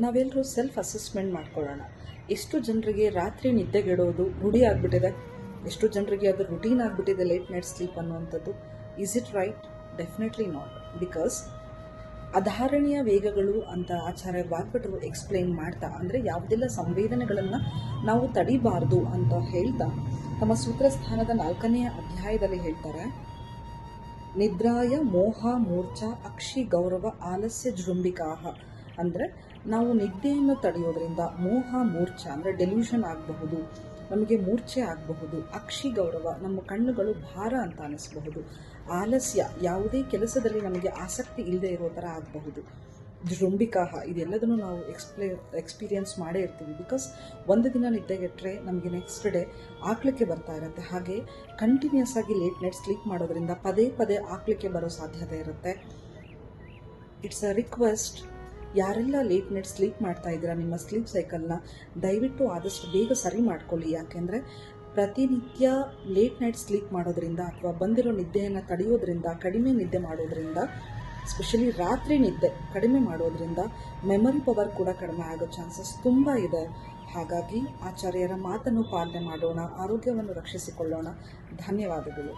ನಾವೆಲ್ಲರೂ self assessment ಮಾಡ್ಕೊಳ್ಳೋಣ. ಎಷ್ಟು ಜನರಿಗೆ ರಾತ್ರಿ ನಿದ್ದೆಗೆಡೋದು ರೂಢಿ ಆಗಿಬಿಟ್ಟಿದೆ, ಎಷ್ಟು ಜನರಿಗೆ ಅದು ರುಟೀನ್ ಆಗಿಬಿಟ್ಟಿದೆ ಲೇಟ್ ನೈಟ್ ಸ್ಲೀಪ್ ಅನ್ನುವಂಥದ್ದು. Is it right? Definitely not. Because ಅಧಾರಣೀಯ ವೇಗಗಳು ಅಂತ ಆಚಾರ್ಯ ವಾಗ್ಭಟರು ಎಕ್ಸ್ಪ್ಲೈನ್ ಮಾಡ್ತಾ, ಅಂದರೆ ಯಾವುದೆಲ್ಲ ಸಂವೇದನೆಗಳನ್ನು ನಾವು ತಡಿಬಾರ್ದು ಅಂತ ಹೇಳ್ತಾ ತಮ್ಮ ಸೂತ್ರಸ್ಥಾನದ 4ನೇ ಅಧ್ಯಾಯದಲ್ಲಿ ಹೇಳ್ತಾರೆ, ನಿದ್ರಾಯ ಮೋಹ ಮೂರ್ಛಾ ಅಕ್ಷಿ ಗೌರವ ಆಲಸ್ಯ ಜೃಂಬಿಕಾಹ. ಅಂದರೆ ನಾವು ನಿದ್ದೆಯನ್ನು ತಡೆಯೋದ್ರಿಂದ ಮೋಹ ಮೂರ್ಛಾ ಅಂದರೆ ಡೆಲ್ಯೂಷನ್ ಆಗಬಹುದು, ನಮಗೆ ಮೂರ್ಛೆ ಆಗಬಹುದು, ಅಕ್ಷಿ ಗೌರವ ನಮ್ಮ ಕಣ್ಣುಗಳು ಭಾರ ಅಂತ ಅನಿಸಬಹುದು, ಆಲಸ್ಯ ಯಾವುದೇ ಕೆಲಸದಲ್ಲಿ ನಮಗೆ ಆಸಕ್ತಿ ಇಲ್ಲದೆ ಇರೋ ಥರ ಆಗಬಹುದು, ಜೃಂಬಿಕಾಹ ಇದೆಲ್ಲದನ್ನು ನಾವು ಎಕ್ಸ್ಪೀರಿಯನ್ಸ್ ಮಾಡೇ ಇರ್ತೀವಿ. ಬಿಕಾಸ್ ಒಂದು ದಿನ ನಿದ್ದೆಗೆಟ್ಟರೆ ನಮಗೆ ನೆಕ್ಸ್ಟ್ ಡೇ ಆಕ್ಲಿಕ್ಕೆ ಬರ್ತಾ ಇರುತ್ತೆ. ಹಾಗೆ ಕಂಟಿನ್ಯೂಸ್ ಆಗಿ ಲೇಟ್ ನೈಟ್ ಸ್ಲೀಪ್ ಮಾಡೋದ್ರಿಂದ ಪದೇ ಪದೇ ಆಕ್ಲಿಕ್ಕೆ ಬರೋ ಸಾಧ್ಯತೆ ಇರುತ್ತೆ. ಇಟ್ಸ್ ಅ ರಿಕ್ವೆಸ್ಟ್, ಯಾರೆಲ್ಲ ಲೇಟ್ ನೈಟ್ ಸ್ಲೀಪ್ ಮಾಡ್ತಾ ಇದ್ದೀರಾ ನಿಮ್ಮ ಸ್ಲೀಪ್ ಸೈಕಲ್ನ ದಯವಿಟ್ಟು ಆದಷ್ಟು ಬೇಗ ಸರಿ ಮಾಡ್ಕೊಳ್ಳಿ. ಯಾಕೆಂದರೆ ಪ್ರತಿನಿತ್ಯ ಲೇಟ್ ನೈಟ್ ಸ್ಲೀಪ್ ಮಾಡೋದ್ರಿಂದ ಅಥವಾ ಬಂದಿರೋ ನಿದ್ದೆಯನ್ನು ತಡೆಯೋದ್ರಿಂದ, ಕಡಿಮೆ ನಿದ್ದೆ ಮಾಡೋದ್ರಿಂದ, ಸ್ಪೆಷಲಿ ರಾತ್ರಿ ನಿದ್ದೆ ಕಡಿಮೆ ಮಾಡೋದ್ರಿಂದ ಮೆಮೊರಿ ಪವರ್ ಕೂಡ ಕಡಿಮೆ ಆಗೋ ಚಾನ್ಸಸ್ ತುಂಬ ಇದೆ. ಹಾಗಾಗಿ ಆಚಾರ್ಯರ ಮಾತನ್ನು ಪಾಲನೆ ಮಾಡೋಣ, ಆರೋಗ್ಯವನ್ನು ರಕ್ಷಿಸಿಕೊಳ್ಳೋಣ. ಧನ್ಯವಾದಗಳು.